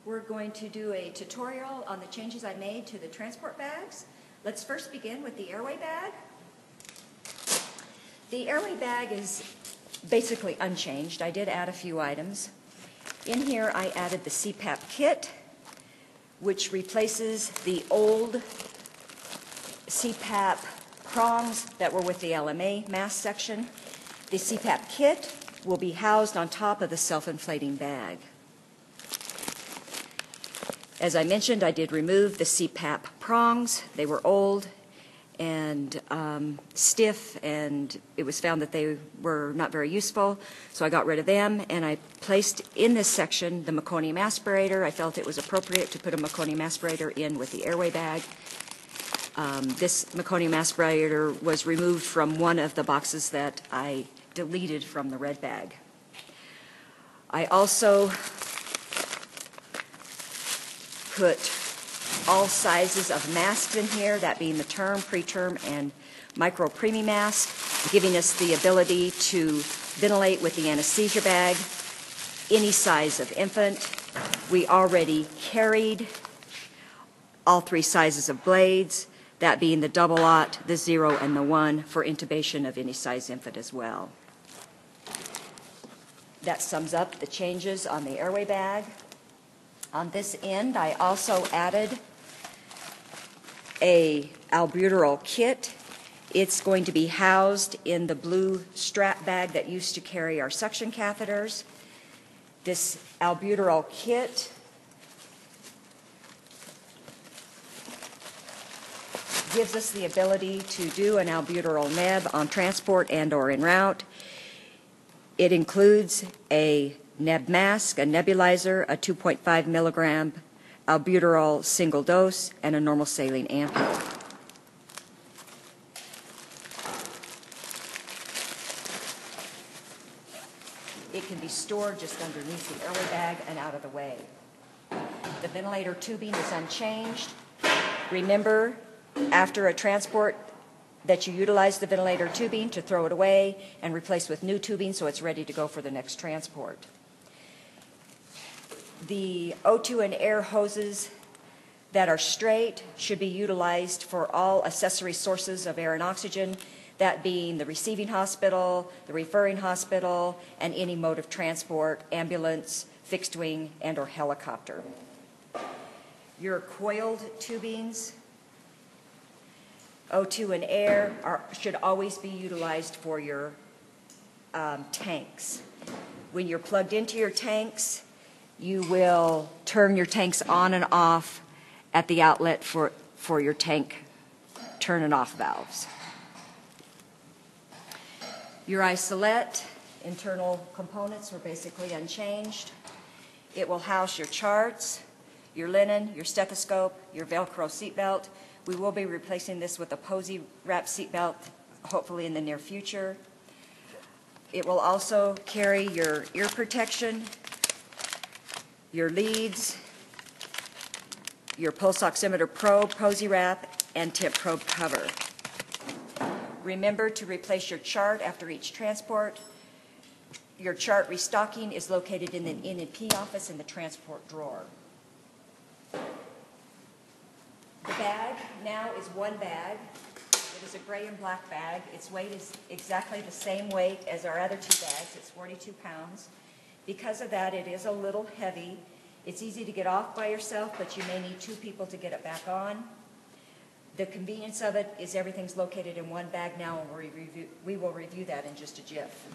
We're going to do a tutorial on the changes I made to the transport bags. Let's first begin with the airway bag. The airway bag is basically unchanged. I did add a few items. In here I added the CPAP kit, which replaces the old CPAP prongs that were with the LMA mask section. The CPAP kit will be housed on top of the self-inflating bag. As I mentioned, I did remove the CPAP prongs. They were old and stiff, and it was found that they were not very useful, so I got rid of them, and I placed in this section the meconium aspirator. I felt it was appropriate to put a meconium aspirator in with the airway bag. This meconium aspirator was removed from one of the boxes that I deleted from the red bag. I also put all sizes of masks in here, that being the term, preterm, and micro preemie mask, giving us the ability to ventilate with the anesthesia bag any size of infant. We already carried all three sizes of blades, that being the double aught, the 0, and the 1, for intubation of any size infant as well. That sums up the changes on the airway bag. On this end, I also added a albuterol kit. It's going to be housed in the blue strap bag that used to carry our suction catheters. This albuterol kit gives us the ability to do an albuterol neb on transport and or en route. It includes a neb mask, a nebulizer, a 2.5 milligram albuterol single dose, and a normal saline ampule. It can be stored just underneath the airway bag and out of the way. The ventilator tubing is unchanged. Remember, after a transport, that you utilize the ventilator tubing to throw it away and replace with new tubing so it's ready to go for the next transport. The O2 and air hoses that are straight should be utilized for all accessory sources of air and oxygen, that being the receiving hospital, the referring hospital, and any mode of transport, ambulance, fixed wing, and or helicopter. Your coiled tubings, O2 and air, should always be utilized for your tanks. When you're plugged into your tanks, you will turn your tanks on and off at the outlet for your tank turn and off valves. Your isolette internal components were basically unchanged. It will house your charts, your linen, your stethoscope, your Velcro seatbelt. We will be replacing this with a Posey wrap seatbelt, hopefully in the near future. It will also carry your ear protection, your leads, your pulse oximeter probe, Posey wrap, and tip probe cover. Remember to replace your chart after each transport. Your chart restocking is located in the N&P office in the transport drawer. The bag now is one bag. It is a gray and black bag. Its weight is exactly the same weight as our other two bags. It's 42 pounds. Because of that, it is a little heavy. It's easy to get off by yourself, but you may need two people to get it back on. The convenience of it is everything's located in one bag now, and we will review that in just a jiff.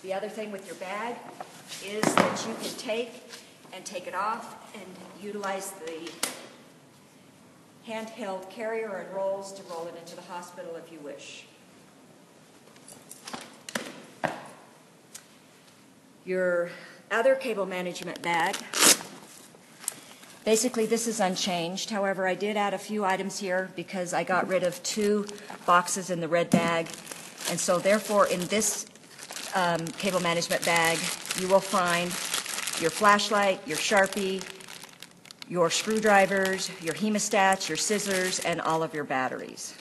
The other thing with your bag is that you can take it off and utilize the handheld carrier and rolls to roll it into the hospital if you wish. Your other cable management bag, basically this is unchanged. However, I did add a few items here because I got rid of two boxes in the red bag, and so therefore in this cable management bag you will find your flashlight, your Sharpie, your screwdrivers, your hemostats, your scissors, and all of your batteries.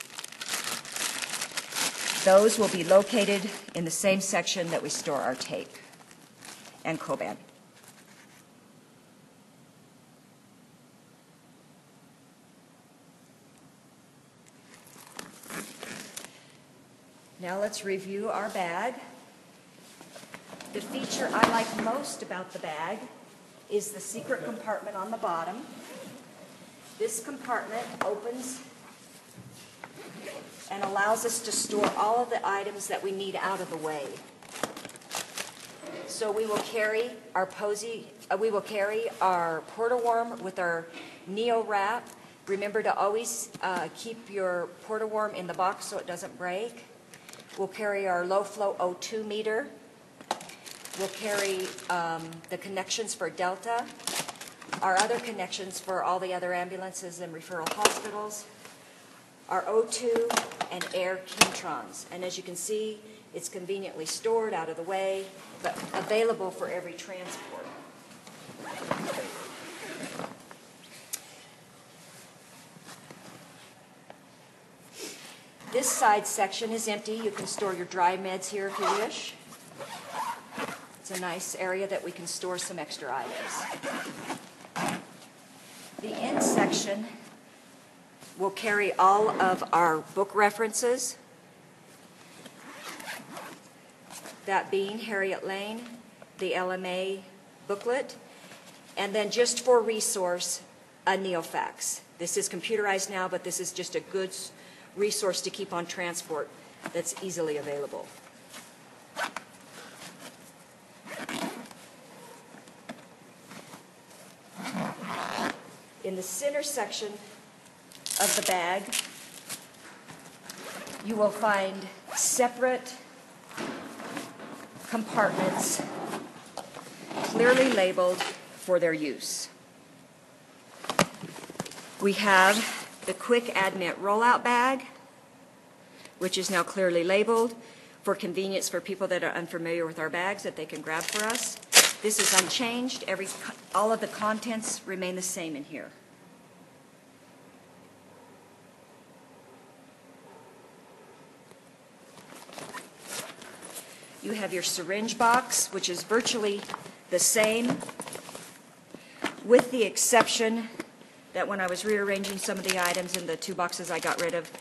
Those will be located in the same section that we store our tape and Coban. Now let's review our bag. The feature I like most about the bag is the secret compartment on the bottom. This compartment opens and allows us to store all of the items that we need out of the way. So we will carry our Porta-Worm with our Neo wrap. Remember to always keep your Porta-Worm in the box so it doesn't break. We'll carry our low flow O2 meter. We'll carry the connections for Delta, our other connections for all the other ambulances and referral hospitals, our O2 and air Kintrons. And as you can see, it's conveniently stored out of the way, but available for every transport. This side section is empty. You can store your dry meds here if you wish. It's a nice area that we can store some extra items. The end section will carry all of our book references, that being Harriet Lane, the LMA booklet, and then just for resource, a Neofax. This is computerized now, but this is just a good resource to keep on transport that's easily available. In the center section of the bag, you will find separate compartments clearly labeled for their use. We have the quick admit rollout bag, which is now clearly labeled for convenience for people that are unfamiliar with our bags that they can grab for us. This is unchanged. All of the contents remain the same in here. You have your syringe box, which is virtually the same, with the exception that when I was rearranging some of the items in the two boxes I got rid of,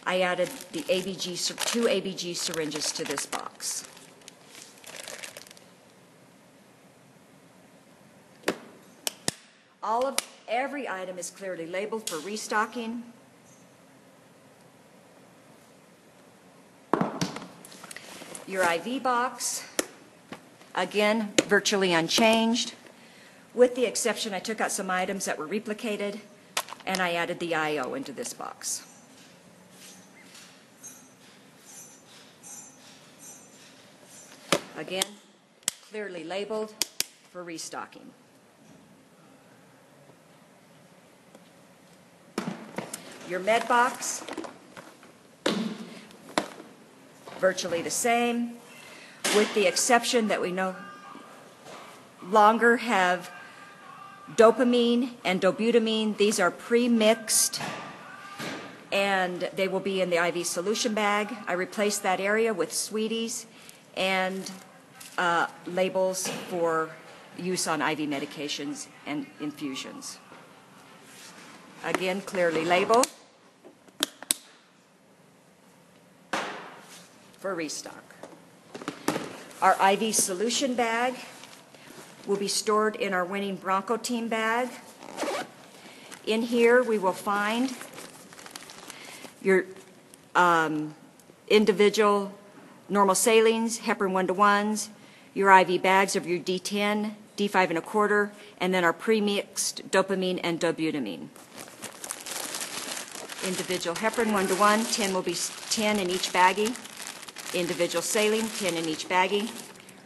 I added the two ABG syringes to this box. Every item is clearly labeled for restocking. Your IV box, again, virtually unchanged, with the exception I took out some items that were replicated and I added the IO into this box. Again, clearly labeled for restocking. Your med box, virtually the same, with the exception that we no longer have dopamine and dobutamine. These are pre-mixed, and they will be in the IV solution bag. I replaced that area with Sweeties and labels for use on IV medications and infusions. Again, clearly labeled for restock. Our IV solution bag will be stored in our winning Bronco team bag. In here we will find your individual normal salines, heparin 1-to-1s, your IV bags of your D10, D5 1/4, and then our pre-mixed dopamine and dobutamine. Individual heparin 1-to-1, 10 will be 10 in each baggie. Individual saline, 10 in each baggie.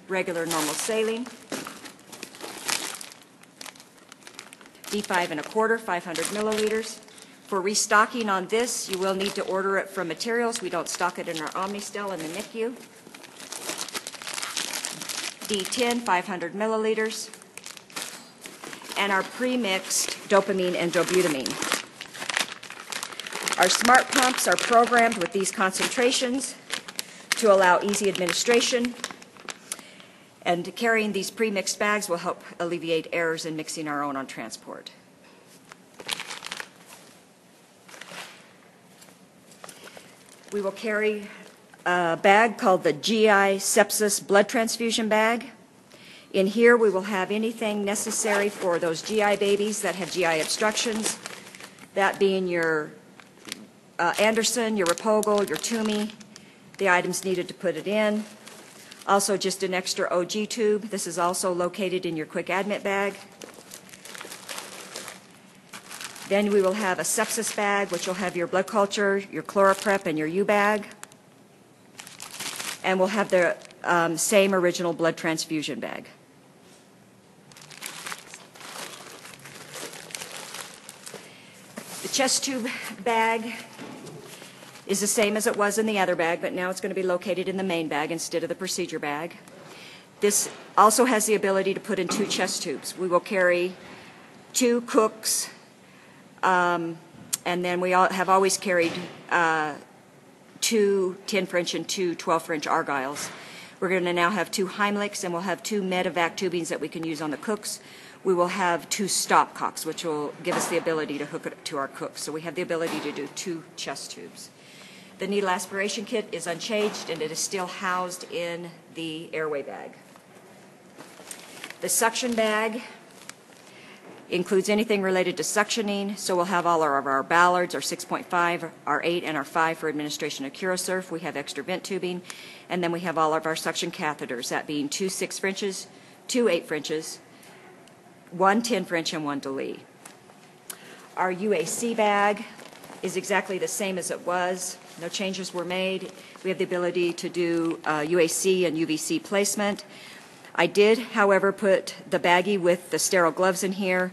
Regular normal saline. D5 1/4, 500 milliliters. For restocking on this, you will need to order it from materials. We don't stock it in our Omnistel in the NICU. D10, 500 milliliters. And our pre-mixed dopamine and dobutamine. Our smart pumps are programmed with these concentrations to allow easy administration, and carrying these pre-mixed bags will help alleviate errors in mixing our own on transport. We will carry a bag called the GI Sepsis Blood Transfusion Bag. In here, we will have anything necessary for those GI babies that have GI obstructions, that being your Anderson, your Rapogel, your Toomey, the items needed to put it in. Also, just an extra OG tube. This is also located in your quick admit bag. Then we will have a sepsis bag, which will have your blood culture, your ChloraPrep, and your U-bag. And we'll have the same original blood transfusion bag. The chest tube bag is the same as it was in the other bag, but now it's going to be located in the main bag instead of the procedure bag. This also has the ability to put in 2 chest tubes. We will carry 2 Cooks, and then we have always carried 2 10 French and 2 12 French Argyles. We're going to now have 2 Heimlichs, and we'll have 2 Medevac tubings that we can use on the Cooks. We will have 2 stopcocks, which will give us the ability to hook it to our Cooks. So we have the ability to do 2 chest tubes. The needle aspiration kit is unchanged, and it is still housed in the airway bag. The suction bag includes anything related to suctioning, so we'll have all of our Ballards, our 6.5, our 8, and our 5 for administration of CuraSurf. We have extra vent tubing, and then we have all of our suction catheters, that being 2 6 Frenches, 2 8 Frenches, 1 10 French, and 1 Deli. Our UAC bag is exactly the same as it was. No changes were made. We have the ability to do UAC and UVC placement. I did, however, put the baggie with the sterile gloves in here,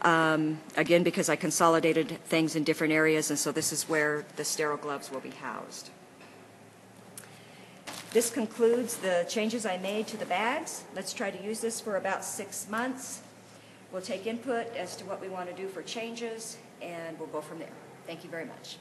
again, because I consolidated things in different areas, and so this is where the sterile gloves will be housed. This concludes the changes I made to the bags. Let's try to use this for about 6 months. We'll take input as to what we want to do for changes, and we'll go from there. Thank you very much.